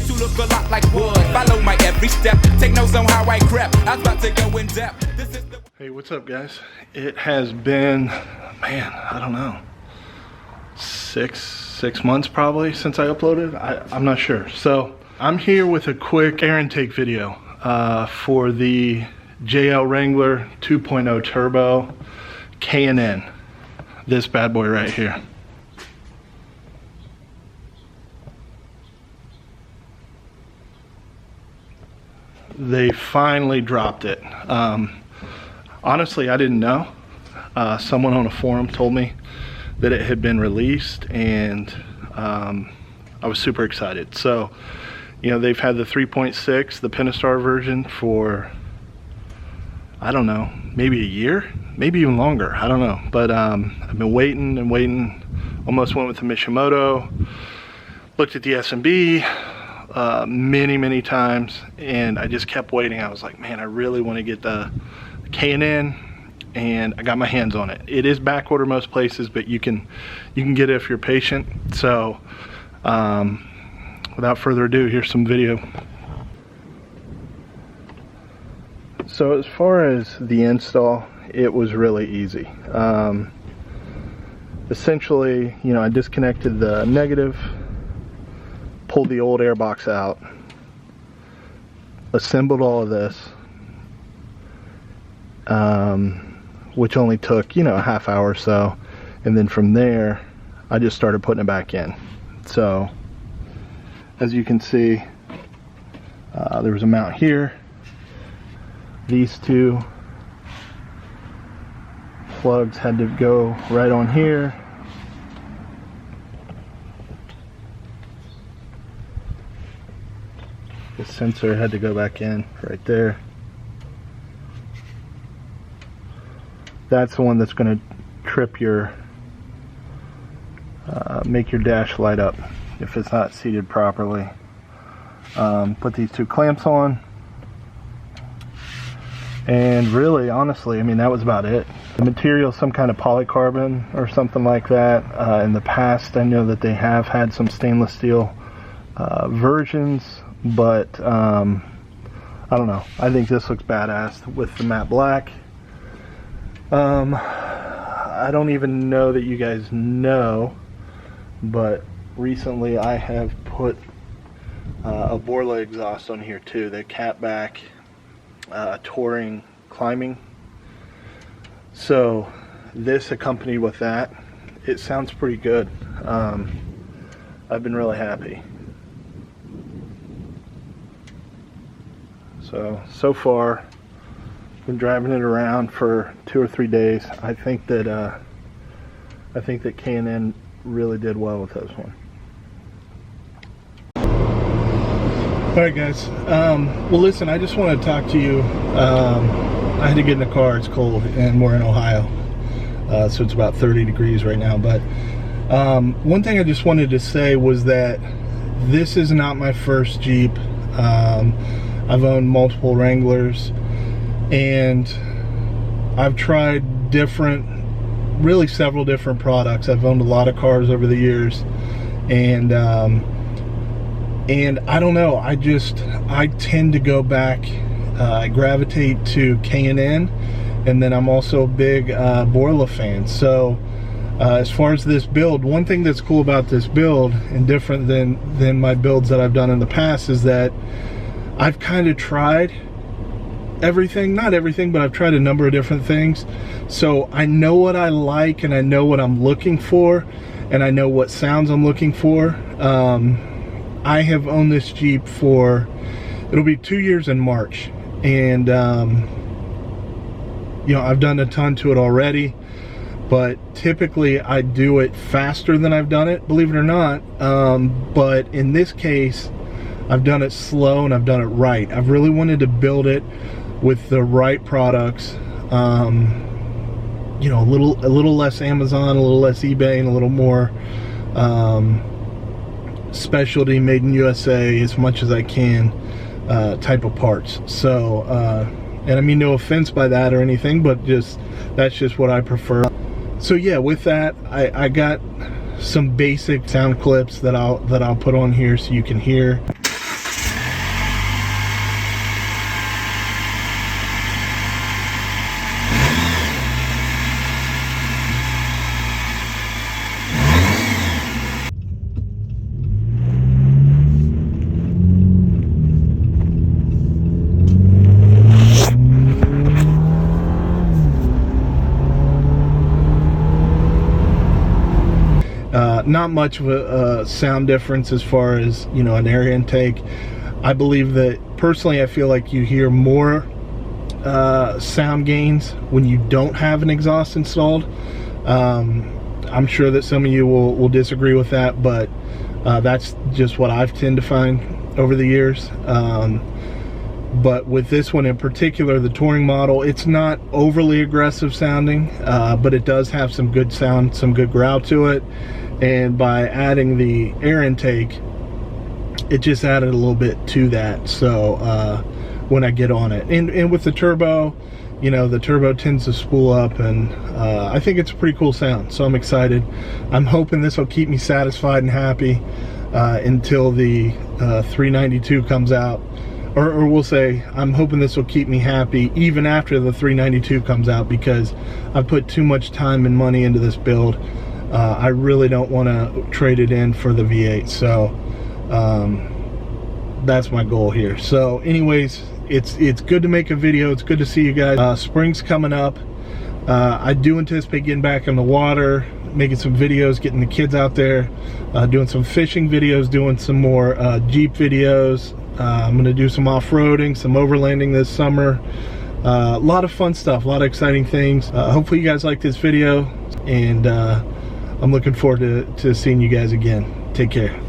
two look a lot like wood. Follow my every step. Take notes on how I crept. I was about to go in depth. Hey, what's up, guys? It has been, man, I don't know, six months probably since I uploaded. I'm not sure. So I'm here with a quick air intake video for the JL Wrangler 2.0 Turbo K&N. This bad boy right here. They finally dropped it. Honestly, I didn't know. Someone on a forum told me that it had been released, and I was super excited. So, you know, they've had the 3.6, the Pentastar version for, I don't know, maybe a year, maybe even longer, I don't know. But I've been waiting and waiting. Almost went with the Mishimoto, looked at the S&B many times, and I just kept waiting. I was like, man, I really want to get the K&N, and I got my hands on it. It is back order most places, but you can get it if you're patient. So without further ado, here's some video. So as far as the install, it was really easy. Essentially, you know, I disconnected the negative, pulled the old air box out, assembled all of this, which only took, you know, a half hour or so, and then from there I just started putting it back in. So as you can see, there was a mount here. These two plugs had to go right on here. The sensor had to go back in right there. That's the one that's going to trip your, make your dash light up if it's not seated properly. Put these two clamps on, and really, honestly, I mean, that was about it. The material, some kind of polycarbon or something like that. In the past, I know that they have had some stainless steel versions, but I don't know. I think this looks badass with the matte black. I don't even know that you guys know, but recently I have put a Borla exhaust on here too, the catback touring climbing. So this accompanied with that, it sounds pretty good. I've been really happy. So far, been driving it around for 2 or 3 days. I think that K&N really did well with this one. Alright guys, well listen, I just want to talk to you. I had to get in the car, it's cold, and we're in Ohio, so it's about 30 degrees right now. But one thing I just wanted to say was that this is not my first Jeep. I've owned multiple Wranglers, and I've tried really several different products. I've owned a lot of cars over the years, and I don't know, I tend to go back, I gravitate to K&N, and then I'm also a big Borla fan. So as far as this build, one thing that's cool about this build, and different than my builds that I've done in the past, is that I've kind of tried everything, not everything, but I've tried a number of different things. So I know what I like, and I know what I'm looking for, and I know what sounds I'm looking for. I have owned this Jeep for, it'll be 2 years in March, and you know, I've done a ton to it already, but typically I do it faster than I've done it, believe it or not. But in this case, I've done it slow and I've done it right. I've really wanted to build it with the right products. You know, a little less Amazon, a little less eBay, and a little more specialty, made in USA as much as I can type of parts. So and I mean no offense by that or anything, but that's just what I prefer. So yeah, with that, I got some basic sound clips that I'll put on here so you can hear. not much of a sound difference as far as, you know, an air intake. I believe that, personally, I feel like you hear more sound gains when you don't have an exhaust installed. I'm sure that some of you will disagree with that, but that's just what I've tended to find over the years. But with this one in particular, the touring model, it's not overly aggressive sounding, but it does have some good sound, some good growl to it. And by adding the air intake, it just added a little bit to that. So when I get on it, and with the turbo, you know, the turbo tends to spool up, and I think it's a pretty cool sound. So I'm excited. I'm hoping this will keep me satisfied and happy until the 392 comes out. Or we'll say, I'm hoping this will keep me happy even after the 392 comes out, because I've put too much time and money into this build. I really don't want to trade it in for the V8. So that's my goal here. So anyways, it's good to make a video. It's good to see you guys. Spring's coming up. I do anticipate getting back in the water, making some videos, getting the kids out there, doing some fishing videos, doing some more Jeep videos. I'm gonna do some off-roading, some overlanding this summer. A lot of fun stuff, a lot of exciting things. Hopefully you guys like this video, and I'm looking forward to seeing you guys again. Take care.